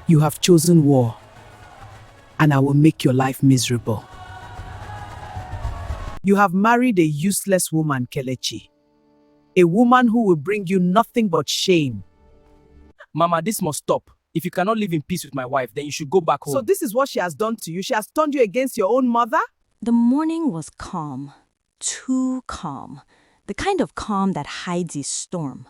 You have chosen war, and I will make your life miserable. You have married a useless woman, Kelechi. A woman who will bring you nothing but shame. Mama, this must stop. If you cannot live in peace with my wife, then you should go back home. So this is what she has done to you? She has turned you against your own mother? The morning was calm, too calm, the kind of calm that hides a storm.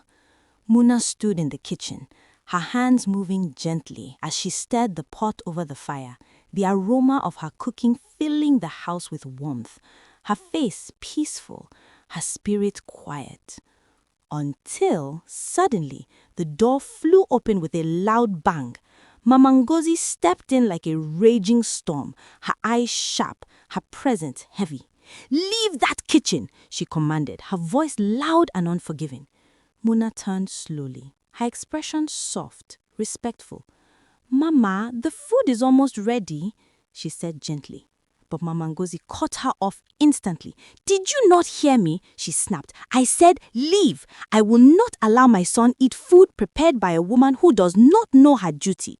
Muna stood in the kitchen, her hands moving gently as she stirred the pot over the fire, the aroma of her cooking filling the house with warmth, her face peaceful, her spirit quiet. Until, suddenly, the door flew open with a loud bang. Mama Ngozi stepped in like a raging storm, her eyes sharp, her presence heavy. "Leave that kitchen," she commanded, her voice loud and unforgiving. Muna turned slowly, her expression soft, respectful. "Mama, the food is almost ready," she said gently. But Mama Ngozi cut her off instantly. "Did you not hear me?" she snapped. "I said leave. I will not allow my son eat food prepared by a woman who does not know her duty."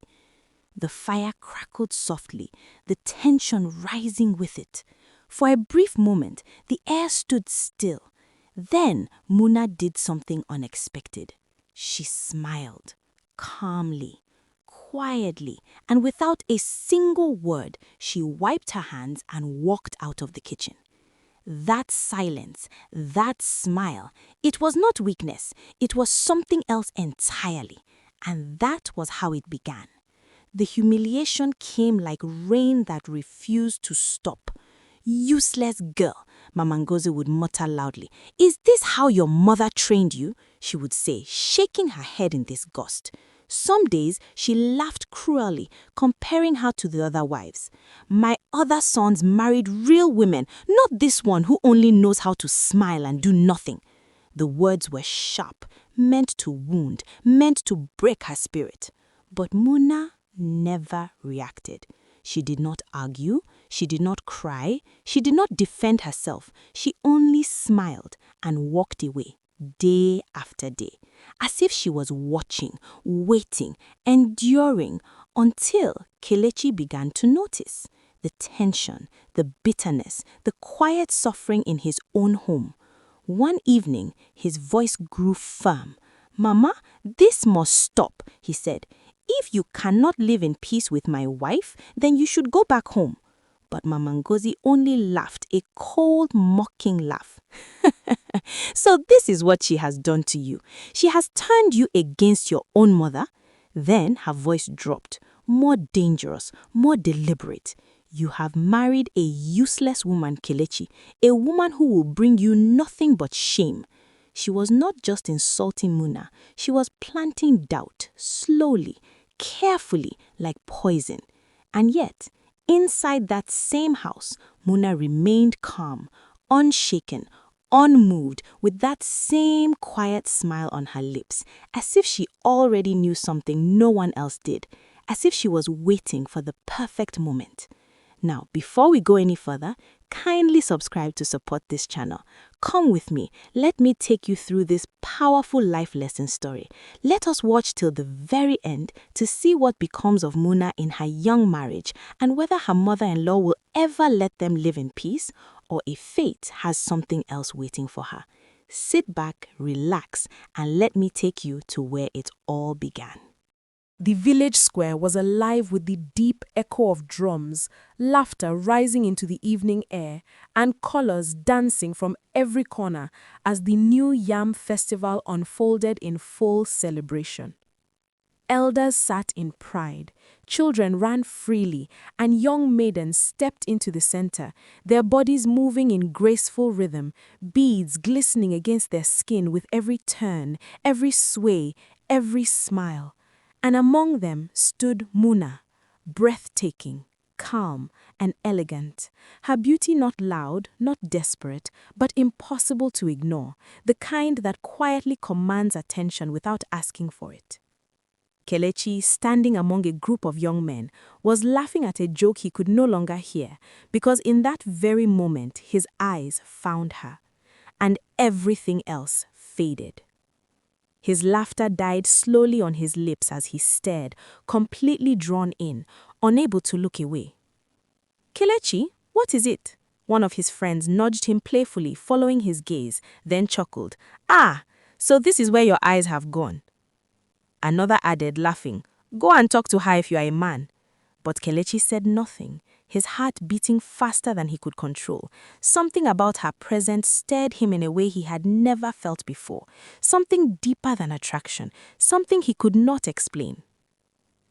The fire crackled softly, the tension rising with it. For a brief moment, the air stood still. Then Muna did something unexpected. She smiled, calmly, quietly, and without a single word, she wiped her hands and walked out of the kitchen. That silence, that smile, it was not weakness, it was something else entirely. And that was how it began. The humiliation came like rain that refused to stop. "Useless girl," Mama Ngozi would mutter loudly. "Is this how your mother trained you?" she would say, shaking her head in disgust. Some days she laughed cruelly, comparing her to the other wives. "My other sons married real women, not this one who only knows how to smile and do nothing." The words were sharp, meant to wound, meant to break her spirit. But Muna never reacted. She did not argue, she did not cry, she did not defend herself. She only smiled and walked away, day after day, as if she was watching, waiting, enduring, until Kelechi began to notice the tension, the bitterness, the quiet suffering in his own home. One evening, his voice grew firm. "Mama, this must stop," he said. "If you cannot live in peace with my wife, then you should go back home." But Mama Ngozi only laughed, a cold, mocking laugh. "So this is what she has done to you. She has turned you against your own mother." Then her voice dropped, more dangerous, more deliberate. "You have married a useless woman, Kelechi, a woman who will bring you nothing but shame." She was not just insulting Muna, she was planting doubt, slowly, carefully, like poison. And yet, inside that same house, Muna remained calm, unshaken, unmoved, with that same quiet smile on her lips, as if she already knew something no one else did, as if she was waiting for the perfect moment. Now, before we go any further, kindly subscribe to support this channel. Come with me, let me take you through this powerful life lesson story. Let us watch till the very end to see what becomes of Muna in her young marriage and whether her mother-in-law will ever let them live in peace or if fate has something else waiting for her. Sit back, relax, and let me take you to where it all began. The village square was alive with the deep echo of drums, laughter rising into the evening air, and colors dancing from every corner as the New Yam Festival unfolded in full celebration. Elders sat in pride, children ran freely, and young maidens stepped into the center, their bodies moving in graceful rhythm, beads glistening against their skin with every turn, every sway, every smile. And among them stood Muna, breathtaking, calm, and elegant. Her beauty not loud, not desperate, but impossible to ignore, the kind that quietly commands attention without asking for it. Kelechi, standing among a group of young men, was laughing at a joke he could no longer hear, because in that very moment his eyes found her, and everything else faded. His laughter died slowly on his lips as he stared, completely drawn in, unable to look away. Kelechi, what is it? One of his friends nudged him playfully, following his gaze, then chuckled. Ah, so this is where your eyes have gone. Another added, laughing, Go and talk to her if you are a man. But Kelechi said nothing, his heart beating faster than he could control. Something about her presence stirred him in a way he had never felt before. Something deeper than attraction, something he could not explain.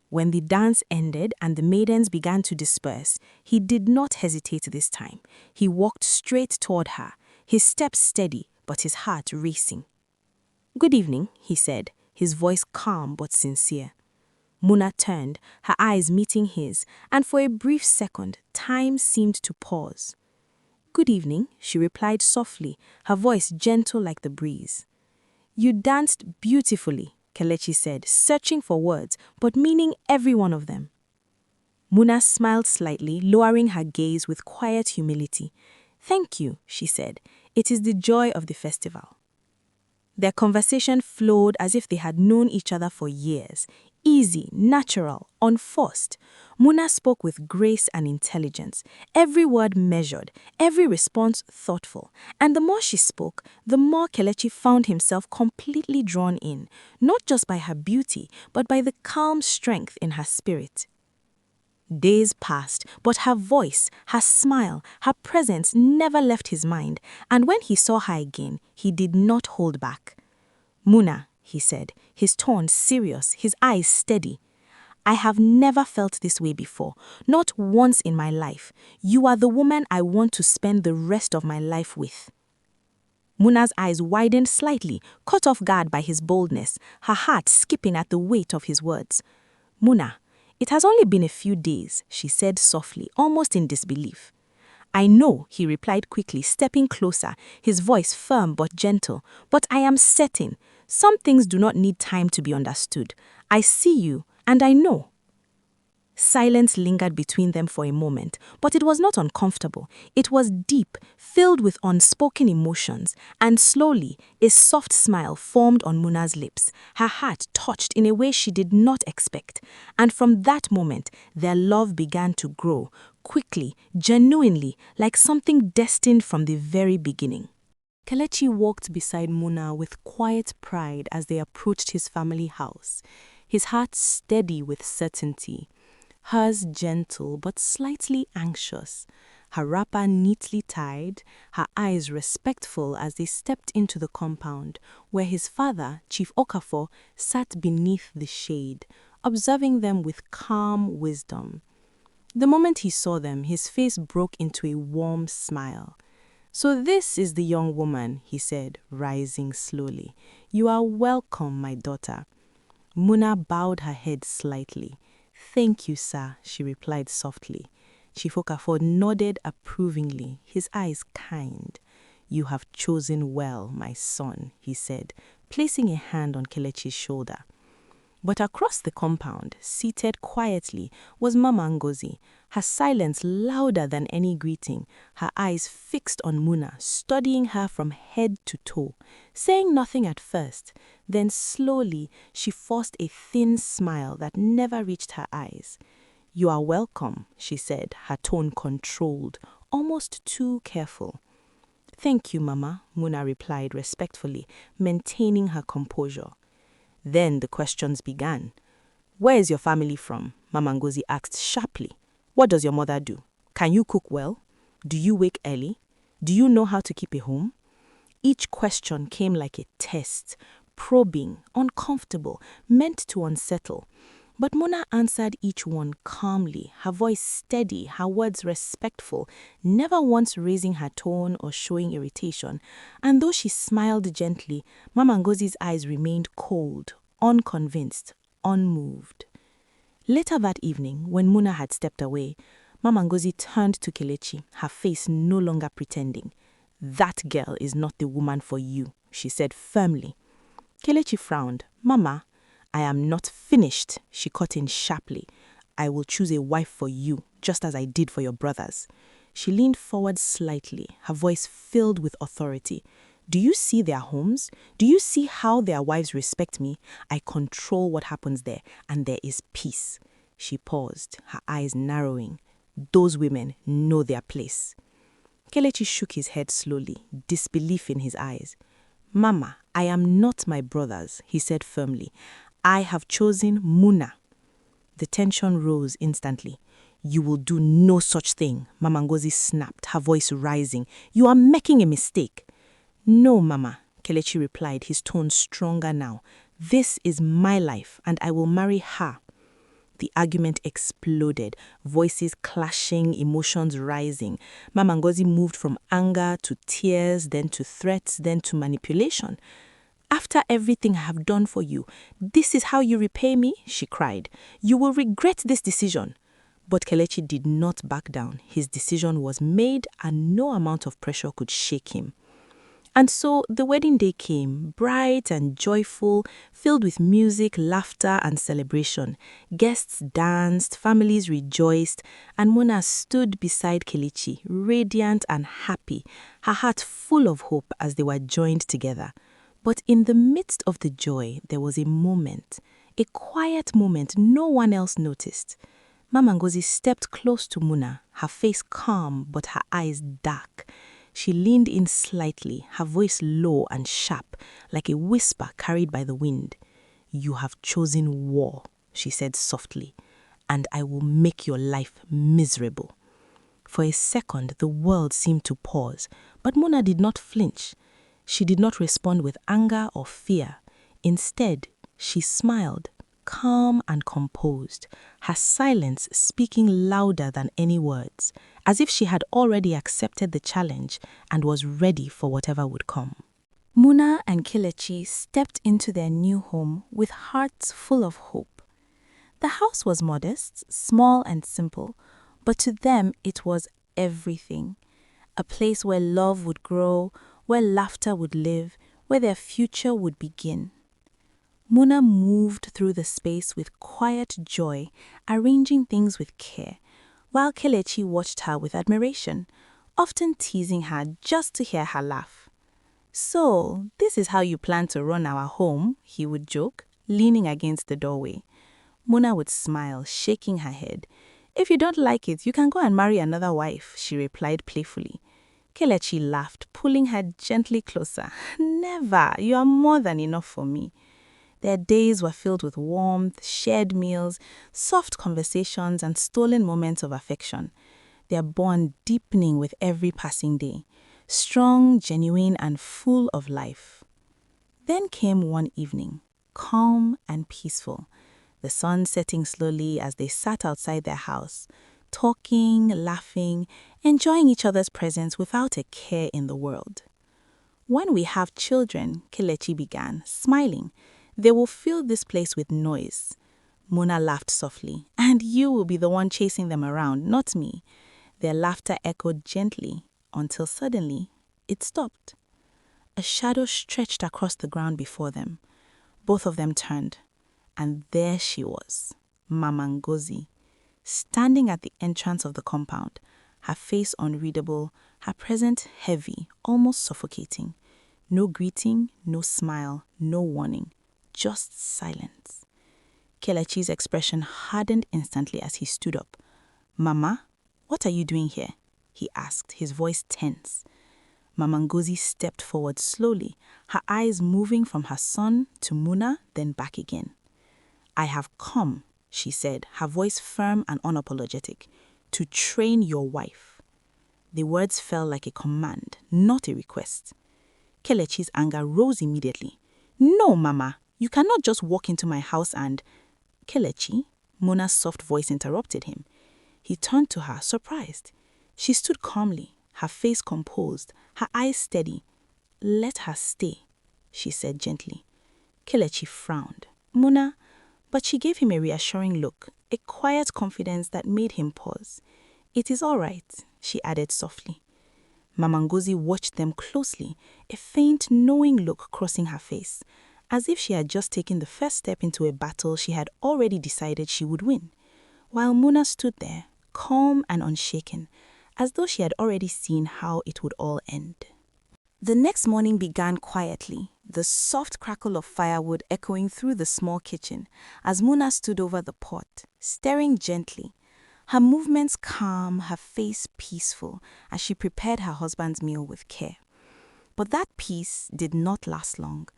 When the dance ended and the maidens began to disperse, he did not hesitate this time. He walked straight toward her, his steps steady but his heart racing. Good evening, he said, his voice calm but sincere. Muna turned, her eyes meeting his, and for a brief second, time seemed to pause. Good evening, she replied softly, her voice gentle like the breeze. You danced beautifully, Kelechi said, searching for words, but meaning every one of them. Muna smiled slightly, lowering her gaze with quiet humility. Thank you, she said. It is the joy of the festival. Their conversation flowed as if they had known each other for years. Easy, natural, unforced. Muna spoke with grace and intelligence, every word measured, every response thoughtful. And the more she spoke, the more Kelechi found himself completely drawn in, not just by her beauty, but by the calm strength in her spirit. Days passed, but her voice, her smile, her presence never left his mind, and when he saw her again, he did not hold back. Muna, he said, his tone serious, his eyes steady. I have never felt this way before, not once in my life. You are the woman I want to spend the rest of my life with. Muna's eyes widened slightly, caught off guard by his boldness, her heart skipping at the weight of his words. Muna, it has only been a few days, she said softly, almost in disbelief. I know, he replied quickly, stepping closer, his voice firm but gentle, but I am certain. Some things do not need time to be understood. I see you, and I know. Silence lingered between them for a moment, but it was not uncomfortable. It was deep, filled with unspoken emotions, and slowly, a soft smile formed on Muna's lips. Her heart touched in a way she did not expect. And from that moment, their love began to grow, quickly, genuinely, like something destined from the very beginning. Kelechi walked beside Muna with quiet pride as they approached his family house, his heart steady with certainty. Hers gentle but slightly anxious, her wrapper neatly tied, her eyes respectful as they stepped into the compound, where his father, Chief Okafor, sat beneath the shade, observing them with calm wisdom. The moment he saw them, his face broke into a warm smile. So this is the young woman, he said, rising slowly. You are welcome, my daughter. Muna bowed her head slightly. Thank you, sir, she replied softly. Chief Okafor nodded approvingly, his eyes kind. You have chosen well, my son, he said, placing a hand on Kelechi's shoulder. But across the compound, seated quietly, was Mama Ngozi, her silence louder than any greeting, her eyes fixed on Muna, studying her from head to toe, saying nothing at first. Then slowly, she forced a thin smile that never reached her eyes. You are welcome, she said, her tone controlled, almost too careful. Thank you, Mama, Muna replied respectfully, maintaining her composure. Then the questions began. Where is your family from? Mama Ngozi asked sharply. What does your mother do? Can you cook well? Do you wake early? Do you know how to keep a home? Each question came like a test, probing, uncomfortable, meant to unsettle. But Muna answered each one calmly, her voice steady, her words respectful, never once raising her tone or showing irritation. And though she smiled gently, Mama Ngozi's eyes remained cold, unconvinced, unmoved. Later that evening, when Muna had stepped away, Mama Ngozi turned to Kelechi, her face no longer pretending. That girl is not the woman for you, she said firmly. Kelechi frowned. Mama, I am not finished, she cut in sharply. I will choose a wife for you, just as I did for your brothers. She leaned forward slightly, her voice filled with authority. Do you see their homes? Do you see how their wives respect me? I control what happens there, and there is peace." She paused, her eyes narrowing. Those women know their place. Kelechi shook his head slowly, disbelief in his eyes. "Mama, I am not my brothers," he said firmly. "I have chosen Muna." The tension rose instantly. "You will do no such thing," Mama Ngozi snapped, her voice rising. "You are making a mistake." "No, Mama," Kelechi replied, his tone stronger now. "This is my life, and I will marry her." The argument exploded, voices clashing, emotions rising. Mama Ngozi moved from anger to tears, then to threats, then to manipulation. "After everything I have done for you, this is how you repay me?" she cried. "You will regret this decision." But Kelechi did not back down. His decision was made, and no amount of pressure could shake him. And so the wedding day came, bright and joyful, filled with music, laughter, and celebration. Guests danced, families rejoiced, and Muna stood beside Kelechi, radiant and happy, her heart full of hope as they were joined together. But in the midst of the joy, there was a moment, a quiet moment no one else noticed. Mama Ngozi stepped close to Muna, her face calm but her eyes dark. She leaned in slightly, her voice low and sharp, like a whisper carried by the wind. "You have chosen war," she said softly, "and I will make your life miserable." For a second, the world seemed to pause, but Muna did not flinch. She did not respond with anger or fear. Instead, she smiled, calm and composed, her silence speaking louder than any words, as if she had already accepted the challenge and was ready for whatever would come. Muna and Kelechi stepped into their new home with hearts full of hope. The house was modest, small and simple, but to them it was everything. A place where love would grow, where laughter would live, where their future would begin. Muna moved through the space with quiet joy, arranging things with care, while Kelechi watched her with admiration, often teasing her just to hear her laugh. "So, this is how you plan to run our home?" he would joke, leaning against the doorway. Muna would smile, shaking her head. "If you don't like it, you can go and marry another wife," she replied playfully. Kelechi laughed, pulling her gently closer. "Never, you are more than enough for me." Their days were filled with warmth, shared meals, soft conversations, and stolen moments of affection. Their bond deepening with every passing day, strong, genuine, and full of life. Then came one evening, calm and peaceful, the sun setting slowly as they sat outside their house, talking, laughing, enjoying each other's presence without a care in the world. "When we have children," Kelechi began, smiling, "they will fill this place with noise." Muna laughed softly. "And you will be the one chasing them around, not me." Their laughter echoed gently until suddenly it stopped. A shadow stretched across the ground before them. Both of them turned, and there she was, Mama Ngozi, standing at the entrance of the compound, her face unreadable, her presence heavy, almost suffocating. No greeting, no smile, no warning. Just silence. Kelechi's expression hardened instantly as he stood up. "Mama, what are you doing here?" he asked, his voice tense. Mama Ngozi stepped forward slowly, her eyes moving from her son to Muna, then back again. "I have come," she said, her voice firm and unapologetic, "to train your wife." The words fell like a command, not a request. Kelechi's anger rose immediately. "No, Mama, you cannot just walk into my house and—" "Kelechi," Muna's soft voice interrupted him. He turned to her, surprised. She stood calmly, her face composed, her eyes steady. "Let her stay," she said gently. Kelechi frowned. "Muna," but she gave him a reassuring look, a quiet confidence that made him pause. "It is all right," she added softly. Mama Ngozi watched them closely, a faint, knowing look crossing her face, as if she had just taken the first step into a battle she had already decided she would win, while Muna stood there, calm and unshaken, as though she had already seen how it would all end. The next morning began quietly, the soft crackle of firewood echoing through the small kitchen as Muna stood over the pot, staring gently, her movements calm, her face peaceful as she prepared her husband's meal with care. But that peace did not last long.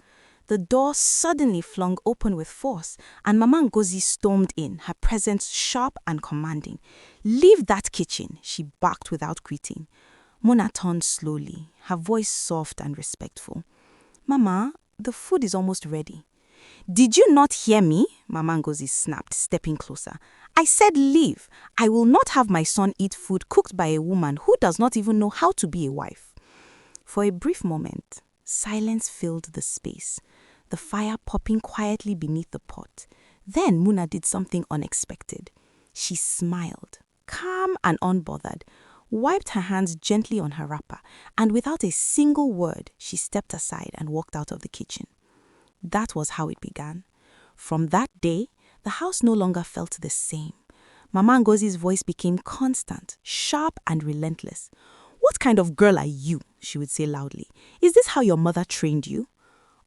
The door suddenly flung open with force, and Mama Ngozi stormed in, her presence sharp and commanding. "Leave that kitchen," she barked without greeting. Mona turned slowly, her voice soft and respectful. "Mama, the food is almost ready." "Did you not hear me?" Mama Ngozi snapped, stepping closer. "I said leave. I will not have my son eat food cooked by a woman who does not even know how to be a wife." For a brief moment, silence filled the space, the fire popping quietly beneath the pot. Then Muna did something unexpected. She smiled, calm and unbothered, wiped her hands gently on her wrapper, and without a single word, she stepped aside and walked out of the kitchen. That was how it began. From that day, the house no longer felt the same. Mama Ngozi's voice became constant, sharp and relentless. "What kind of girl are you?" she would say loudly. "Is this how your mother trained you?"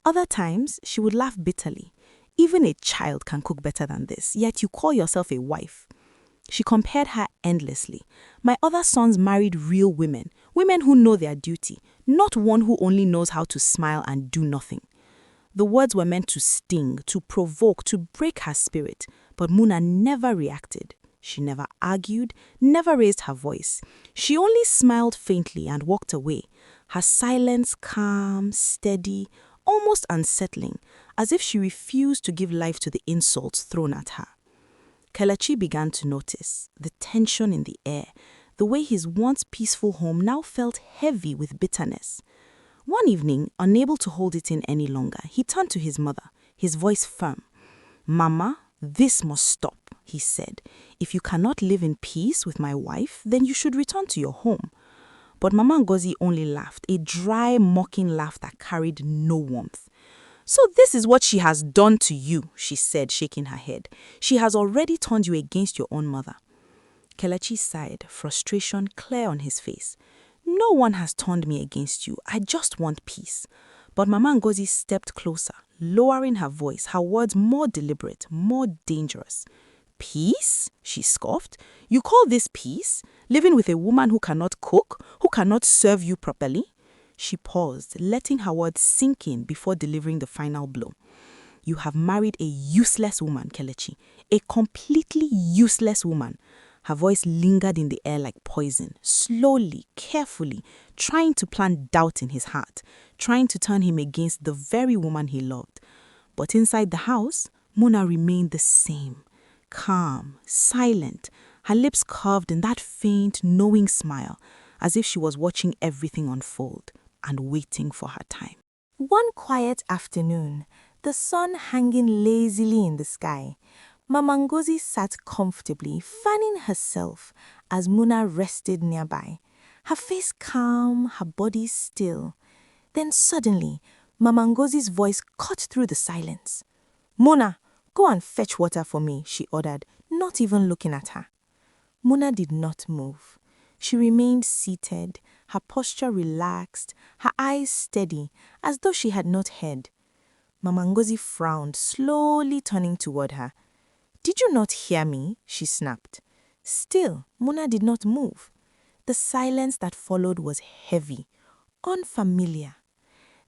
Other times, she would laugh bitterly. "Even a child can cook better than this, yet you call yourself a wife." She compared her endlessly. "My other sons married real women, women who know their duty, not one who only knows how to smile and do nothing." The words were meant to sting, to provoke, to break her spirit, but Muna never reacted. She never argued, never raised her voice. She only smiled faintly and walked away, her silence calm, steady, almost unsettling, as if she refused to give life to the insults thrown at her. Kelechi began to notice the tension in the air, the way his once peaceful home now felt heavy with bitterness. One evening, unable to hold it in any longer, he turned to his mother, his voice firm. "Mama, this must stop," he said. "If you cannot live in peace with my wife, then you should return to your home." But Mama Ngozi only laughed, a dry, mocking laugh that carried no warmth. "So this is what she has done to you," she said, shaking her head. "She has already turned you against your own mother." Kelechi sighed, frustration clear on his face. "No one has turned me against you. I just want peace." But Mama Ngozi stepped closer, lowering her voice, her words more deliberate, more dangerous. "Peace?" she scoffed. "You call this peace? Living with a woman who cannot cook, who cannot serve you properly?" She paused, letting her words sink in before delivering the final blow. "You have married a useless woman, Kelechi. A completely useless woman." Her voice lingered in the air like poison, slowly, carefully, trying to plant doubt in his heart, trying to turn him against the very woman he loved. But inside the house, Muna remained the same, calm, silent, her lips curved in that faint, knowing smile, as if she was watching everything unfold and waiting for her time. One quiet afternoon, the sun hanging lazily in the sky, Mama Ngozi sat comfortably, fanning herself as Muna rested nearby, her face calm, her body still. Then suddenly, Mama Ngozi's voice cut through the silence. "Muna, go and fetch water for me," she ordered, not even looking at her. Muna did not move. She remained seated, her posture relaxed, her eyes steady, as though she had not heard. Mama Ngozi frowned, slowly turning toward her. "Did you not hear me?" she snapped. Still, Muna did not move. The silence that followed was heavy, unfamiliar.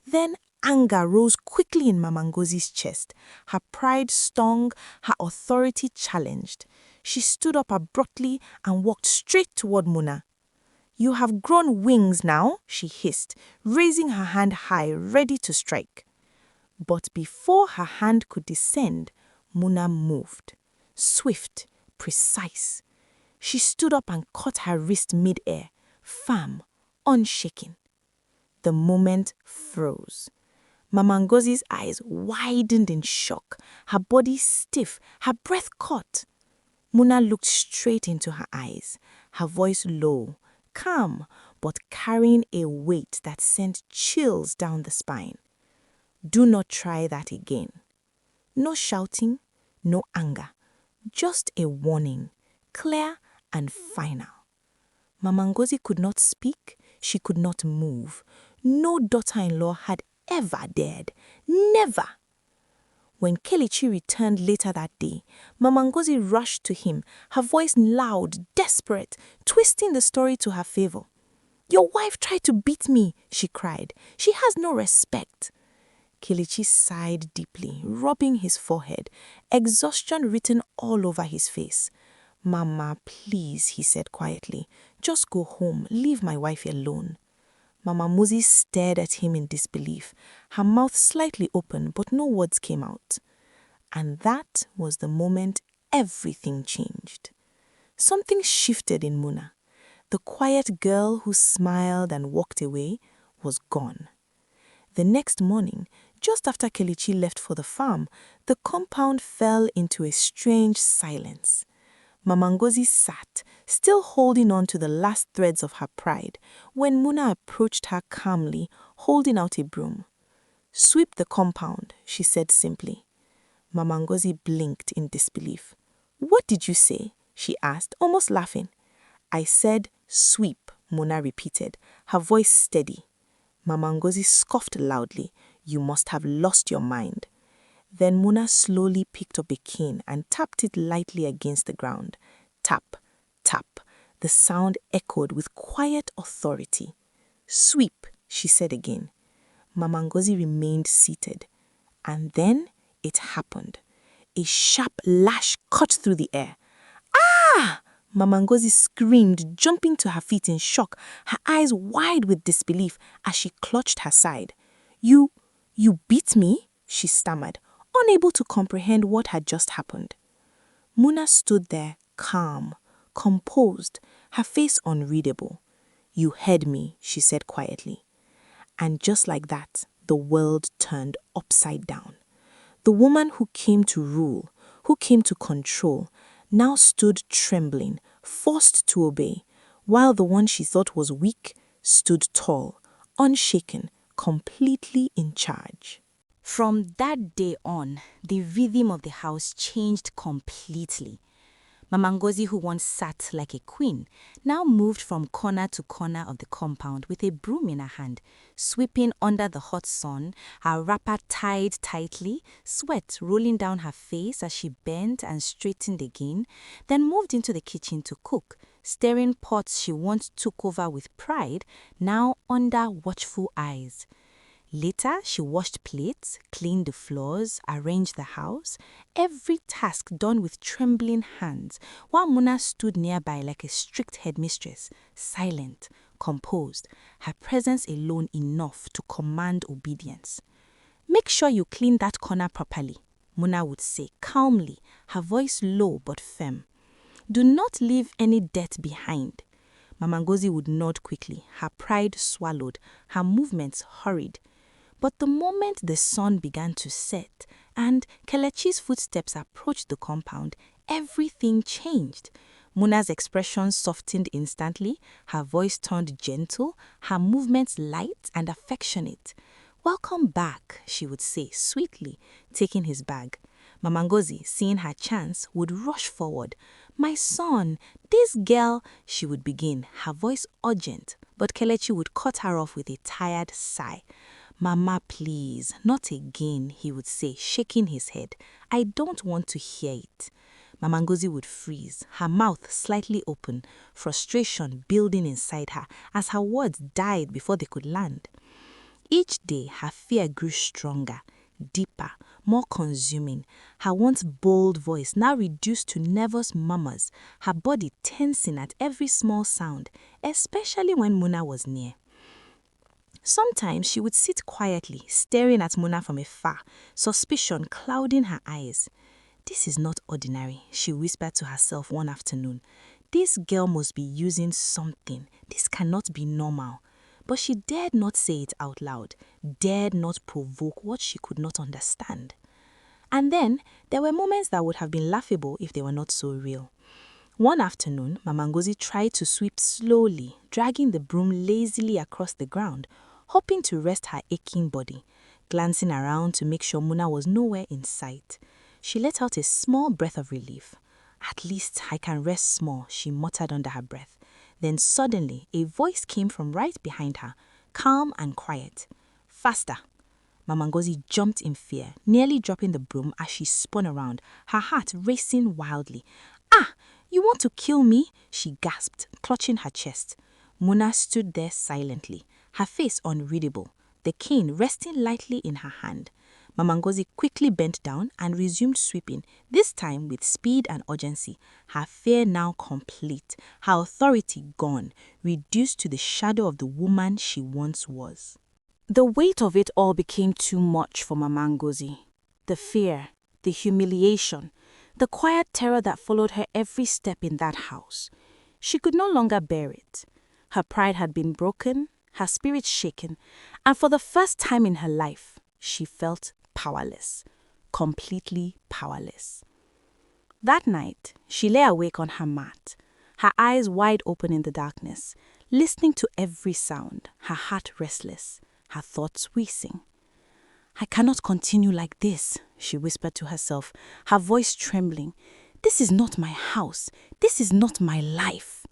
Then anger rose quickly in Mama Ngozi's chest. Her pride stung, her authority challenged. She stood up abruptly and walked straight toward Muna. "You have grown wings now," she hissed, raising her hand high, ready to strike. But before her hand could descend, Muna moved. Swift, precise. She stood up and caught her wrist mid-air, firm, unshaken. The moment froze. Mama Ngozi's eyes widened in shock, her body stiff, her breath caught. Muna looked straight into her eyes, her voice low, calm, but carrying a weight that sent chills down the spine. "Do not try that again." No shouting, no anger, just a warning, clear and final. Mama Ngozi could not speak, she could not move. no daughter-in-law had ever dared. Never. When Kelechi returned later that day, Mama Ngozi rushed to him, her voice loud, desperate, twisting the story to her favor. "Your wife tried to beat me," she cried. "She has no respect." Kelechi sighed deeply, rubbing his forehead, exhaustion written all over his face. "Mama, please," he said quietly. "Just go home. Leave my wife alone." Mama Ngozi stared at him in disbelief, her mouth slightly open, but no words came out. And that was the moment everything changed. Something shifted in Muna. The quiet girl who smiled and walked away was gone. The next morning, just after Kelechi left for the farm, the compound fell into a strange silence. Mama Ngozi sat, still holding on to the last threads of her pride, when Muna approached her calmly, holding out a broom. "Sweep the compound," she said simply. Mama Ngozi blinked in disbelief. "What did you say?" she asked, almost laughing. "I said sweep," Muna repeated, her voice steady. Mama Ngozi scoffed loudly. "You must have lost your mind." Then Muna slowly picked up a cane and tapped it lightly against the ground. Tap, tap. The sound echoed with quiet authority. "Sweep," she said again. Mama Ngozi remained seated. And then it happened. A sharp lash cut through the air. "Ah!" Mama Ngozi screamed, jumping to her feet in shock, her eyes wide with disbelief as she clutched her side. You beat me?" she stammered, unable to comprehend what had just happened. Muna stood there, calm, composed, her face unreadable. "You heard me," she said quietly. And just like that, the world turned upside down. The woman who came to rule, who came to control, now stood trembling, forced to obey, while the one she thought was weak stood tall, unshaken, completely in charge. From that day on, the rhythm of the house changed completely. Mama Ngozi, who once sat like a queen, now moved from corner to corner of the compound with a broom in her hand, sweeping under the hot sun, her wrapper tied tightly, sweat rolling down her face as she bent and straightened again, then moved into the kitchen to cook, stirring pots she once took over with pride, now under watchful eyes. Later, she washed plates, cleaned the floors, arranged the house, every task done with trembling hands, while Muna stood nearby like a strict headmistress, silent, composed, her presence alone enough to command obedience. "Make sure you clean that corner properly," Muna would say calmly, her voice low but firm. "Do not leave any dirt behind." Mama Ngozi would nod quickly, her pride swallowed, her movements hurried. But the moment the sun began to set and Kelechi's footsteps approached the compound, everything changed. Muna's expression softened instantly, her voice turned gentle, her movements light and affectionate. "Welcome back," she would say sweetly, taking his bag. Mama Ngozi, seeing her chance, would rush forward. "My son, this girl," she would begin, her voice urgent, but Kelechi would cut her off with a tired sigh. "Mama, please, not again," he would say, shaking his head. "I don't want to hear it." Mama Ngozi would freeze, her mouth slightly open, frustration building inside her as her words died before they could land. Each day, her fear grew stronger, deeper, more consuming, her once bold voice now reduced to nervous murmurs, her body tensing at every small sound, especially when Muna was near. Sometimes she would sit quietly, staring at Muna from afar, suspicion clouding her eyes. "This is not ordinary," she whispered to herself one afternoon. "This girl must be using something. This cannot be normal." But she dared not say it out loud, dared not provoke what she could not understand. And then there were moments that would have been laughable if they were not so real. One afternoon, Mama Ngozi tried to sweep slowly, dragging the broom lazily across the ground, hoping to rest her aching body, glancing around to make sure Muna was nowhere in sight. She let out a small breath of relief. "At least I can rest small," she muttered under her breath. Then suddenly, a voice came from right behind her. calm and quiet. Faster. Mama Ngozi jumped in fear, nearly dropping the broom as she spun around, her heart racing wildly. Ah! You want to kill me? She gasped, clutching her chest. Muna stood there silently, her face unreadable, the cane resting lightly in her hand. Mama Ngozi quickly bent down and resumed sweeping, this time with speed and urgency, her fear now complete, her authority gone, reduced to the shadow of the woman she once was. The weight of it all became too much for Mama Ngozi. The fear, the humiliation, the quiet terror that followed her every step in that house. She could no longer bear it. Her pride had been broken, her spirit shaken, and for the first time in her life, she felt powerless, completely powerless. That night, she lay awake on her mat, her eyes wide open in the darkness, listening to every sound, her heart restless, her thoughts racing. I cannot continue like this, she whispered to herself, her voice trembling. This is not my house. This is not my life.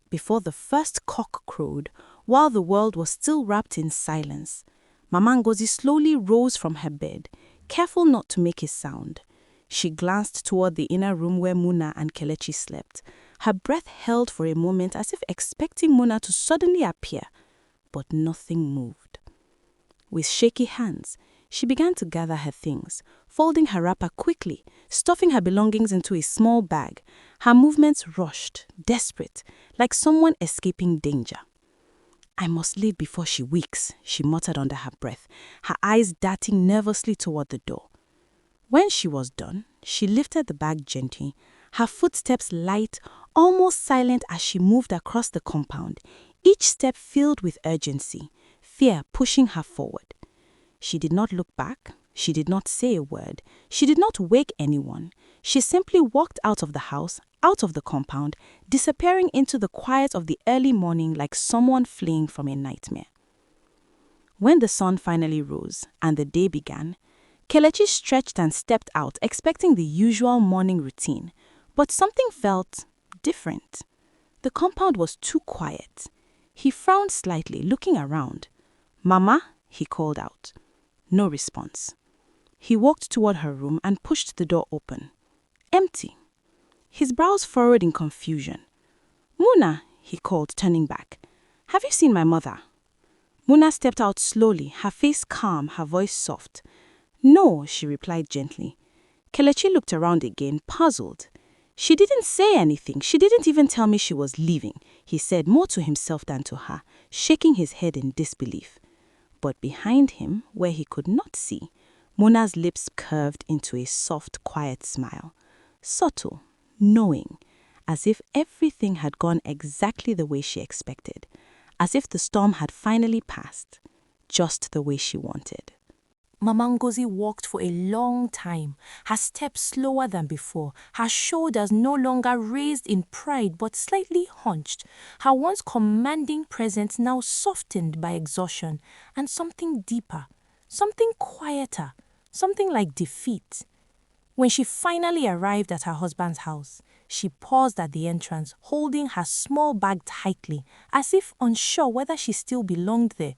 Before the first cock crowed, while the world was still wrapped in silence, Mama Ngozi slowly rose from her bed, careful not to make a sound. She glanced toward the inner room where Muna and Kelechi slept, her breath held for a moment as if expecting Muna to suddenly appear, but nothing moved. With shaky hands, she began to gather her things, folding her wrapper quickly, stuffing her belongings into a small bag. Her movements rushed, desperate, like someone escaping danger. I must leave before she wakes, she muttered under her breath, her eyes darting nervously toward the door. When she was done, she lifted the bag gently, her footsteps light, almost silent as she moved across the compound, each step filled with urgency, fear pushing her forward. She did not look back, she did not say a word, she did not wake anyone. She simply walked out of the house, out of the compound, disappearing into the quiet of the early morning like someone fleeing from a nightmare. When the sun finally rose and the day began, Kelechi stretched and stepped out, expecting the usual morning routine. But something felt different. The compound was too quiet. He frowned slightly, looking around. Mama, he called out. No response. He walked toward her room and pushed the door open. Empty. His brows furrowed in confusion. Muna, he called, turning back. Have you seen my mother? Muna stepped out slowly, her face calm, her voice soft. No, she replied gently. Kelechi looked around again, puzzled. She didn't say anything. She didn't even tell me she was leaving, he said, more to himself than to her, shaking his head in disbelief. But behind him, where he could not see, Muna's lips curved into a soft, quiet smile. Subtle, knowing, as if everything had gone exactly the way she expected, as if the storm had finally passed, just the way she wanted. Mama Ngozi walked for a long time, her steps slower than before, her shoulders no longer raised in pride but slightly hunched, her once commanding presence now softened by exhaustion, and something deeper, something quieter, something like defeat. When she finally arrived at her husband's house, she paused at the entrance, holding her small bag tightly, as if unsure whether she still belonged there.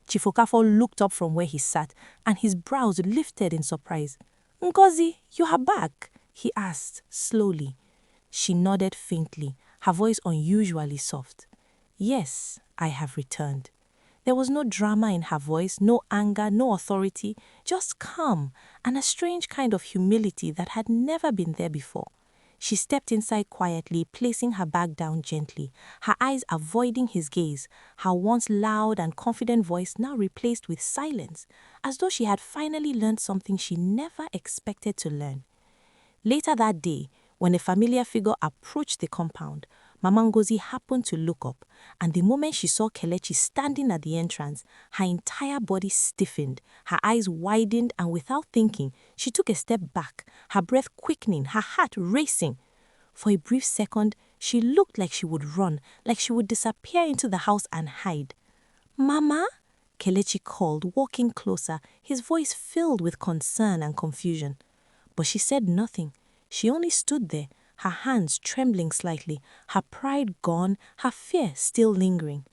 Chief Okafor looked up from where he sat, and his brows lifted in surprise. Ngozi, you are back? He asked, slowly. She nodded faintly, her voice unusually soft. Yes, I have returned. There was no drama in her voice, no anger, no authority, just calm and a strange kind of humility that had never been there before. She stepped inside quietly, placing her bag down gently, her eyes avoiding his gaze, her once loud and confident voice now replaced with silence, as though she had finally learned something she never expected to learn. Later that day, when a familiar figure approached the compound, Mama Ngozi happened to look up, and the moment she saw Kelechi standing at the entrance, her entire body stiffened, her eyes widened, and without thinking, she took a step back, her breath quickening, her heart racing. For a brief second, she looked like she would run, like she would disappear into the house and hide. Mama? Kelechi called, walking closer, his voice filled with concern and confusion. But she said nothing. She only stood there, her hands trembling slightly, her pride gone, her fear still lingering.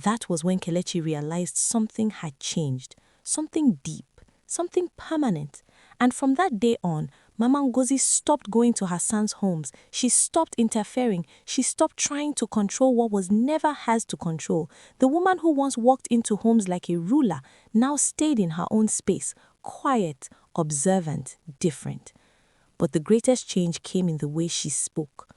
That was when Kelechi realized something had changed, something deep, something permanent. And from that day on, Mama Ngozi stopped going to her son's homes. She stopped interfering. She stopped trying to control what was never hers to control. The woman who once walked into homes like a ruler now stayed in her own space, quiet, observant, different. But the greatest change came in the way she spoke.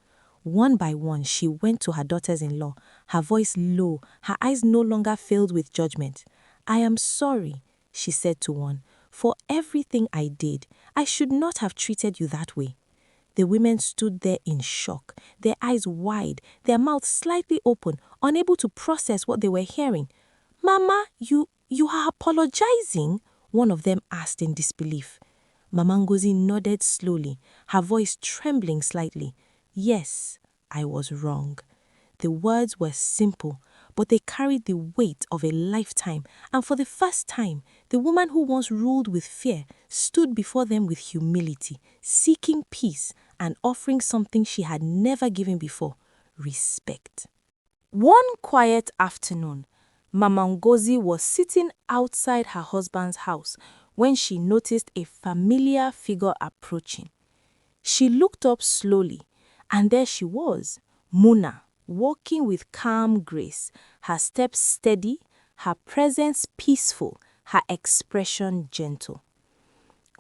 One by one, she went to her daughters-in-law, her voice low, her eyes no longer filled with judgment. "I am sorry," she said to one, "for everything I did. I should not have treated you that way." The women stood there in shock, their eyes wide, their mouths slightly open, unable to process what they were hearing. "Mama, you are apologizing?" one of them asked in disbelief. Mama Ngozi nodded slowly, her voice trembling slightly. "Yes, I was wrong." The words were simple, but they carried the weight of a lifetime, and for the first time, the woman who once ruled with fear stood before them with humility, seeking peace and offering something she had never given before: respect. One quiet afternoon, Mama Ngozi was sitting outside her husband's house when she noticed a familiar figure approaching. She looked up slowly, and there she was, Muna, walking with calm grace, her steps steady, her presence peaceful, her expression gentle.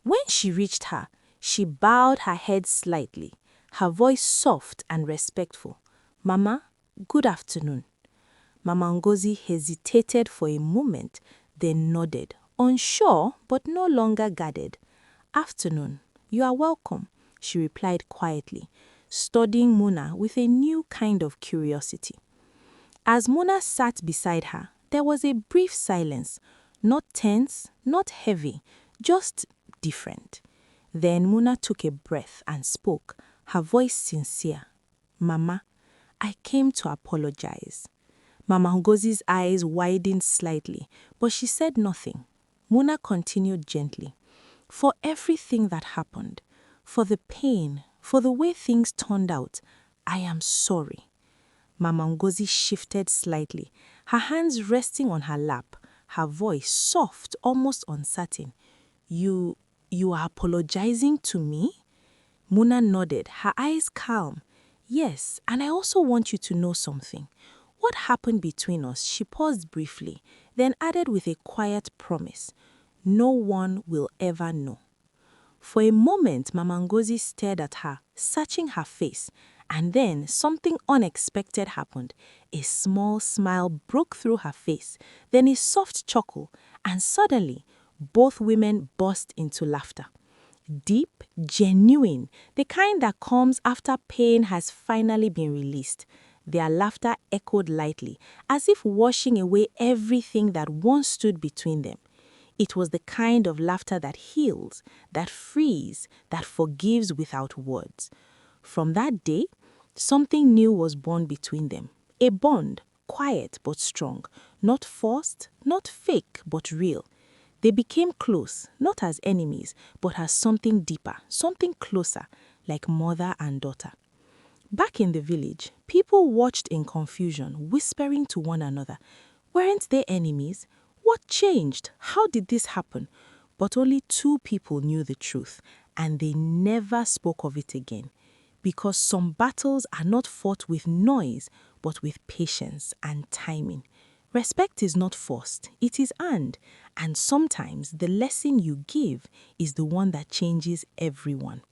When she reached her, she bowed her head slightly, her voice soft and respectful. "Mama, good afternoon." Mama Ngozi hesitated for a moment, then nodded, unsure but no longer guarded. "Afternoon. You are welcome," she replied quietly, studying Muna with a new kind of curiosity. As Muna sat beside her, there was a brief silence, not tense, not heavy, just different. Then Muna took a breath and spoke, her voice sincere. "Mama, I came to apologize." Mama Ngozi's eyes widened slightly, but she said nothing. Muna continued gently. "For everything that happened, for the pain, for the way things turned out, I am sorry." Mama Ngozi shifted slightly, her hands resting on her lap, her voice soft, almost uncertain. You are apologizing to me?" Muna nodded, her eyes calm. "Yes, and I also want you to know something. What happened between us?" She paused briefly, then added with a quiet promise. "No one will ever know." For a moment, Mama Ngozi stared at her, searching her face, and then something unexpected happened. A small smile broke through her face, then a soft chuckle, and suddenly, both women burst into laughter. Deep, genuine, the kind that comes after pain has finally been released. Their laughter echoed lightly, as if washing away everything that once stood between them. It was the kind of laughter that heals, that frees, that forgives without words. From that day, something new was born between them. A bond, quiet but strong, not forced, not fake but real. They became close, not as enemies, but as something deeper, something closer, like mother and daughter. Back in the village, people watched in confusion, whispering to one another. Weren't they enemies? What changed? How did this happen? But only two people knew the truth, and they never spoke of it again. Because some battles are not fought with noise, but with patience and timing. Respect is not forced, it is earned, and sometimes the lesson you give is the one that changes everyone.